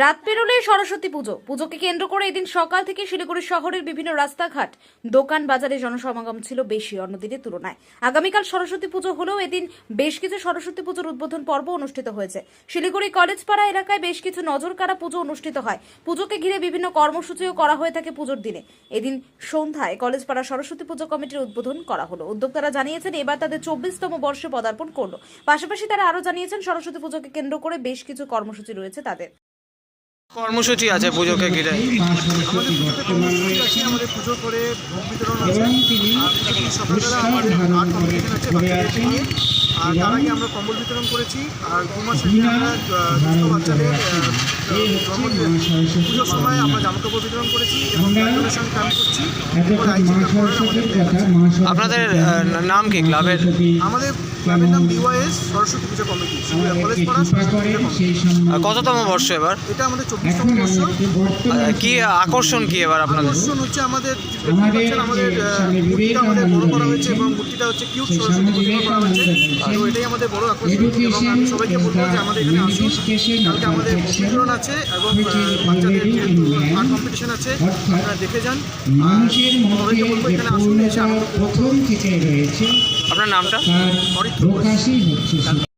রাত পেরোলে সরস্বতী পুজোকে কেন্দ্র করে এদিন সকাল থেকে শিলিগুড়ি শহরের বিভিন্ন রাস্তাঘাট দোকান বাজারে জনসমাগম ছিল বেশি অন্য দিনের তুলনায়। আগামীকাল সরস্বতী পুজো হলেও এদিন বেশ কিছু সরস্বতী পুজোর উদ্বোধন পর্ব অনুষ্ঠিত হয়েছে। শিলিগুড়ি কলেজপাড়া এলাকায় বেশ কিছু নজরকাড়া পুজো অনুষ্ঠিত হয়। পুজোকে ঘিরে বিভিন্ন কর্মসূচিও করা হয়ে থাকে পুজোর দিনে। এদিন সন্ধ্যায় কলেজপাড়া সরস্বতী পুজো কমিটির উদ্বোধন করা হলো। উদ্যোক্তারা জানিয়েছেন এবার তাদের 24তম বর্ষে পদার্পণ করলো। পাশাপাশি তারা আরো জানিয়েছেন সরস্বতী পুজোকে কেন্দ্র করে বেশ কিছু কর্মসূচি রয়েছে তাদের। কর্মসূচি আছে পুজোকে ঘিরে। আমাদের পুজোতে কর্মসূচি আছে, আমাদের পুজোর পরে ভোগ বিতরণ আছে, আর সকালবেলা আমাদের আর্ট কম্পিটিশন আছে বাচ্চাদেরকে নিয়ে। আর তার আগে আমরা কম্বল বিতরণ করেছি। আর 2 মাস আগে আমরা দুস্থ বাচ্চাদের জন্মদিন পুজোর সময় আমরা জামাকাপড় বিতরণ করেছি এবং ডোনেশন ক্যাম্প করছি। আপনাদের নাম কি ক্লাবের? আমাদের ক্লাবের নাম BYS সরস্বতী পুজো কমিটি, কলেজপাড়া সরস্বতী পুজো কমিটি। কততম বর্ষ এবার? এটা আমাদের 24তম বর্ষ। কি আকর্ষণ কি এবার আপনাদের? আকর্ষণ হচ্ছে আমাদের মূর্তিটা আমাদের বড় করা হয়েছে এবং মূর্তিটা হচ্ছে কিউট সরস্বতী প্রতিমা করা হয়েছে। তো এটাই আমাদের বড় আকর্ষণ এবং আমি সবাইকে বলবো যে আমাদের এখানে আসুন। কালকে আমাদের ভোগ বিতরণ আছে এবং বাচ্চাদের যেহেতু আর্ট কম্পিটিশন আছে, আপনারা দেখে যান। সবাইকে বলবো এখানে আসুন, এসে আনন্দ উপভোগ করুন। আপনার নামটা? অরিত্র ঘোষ।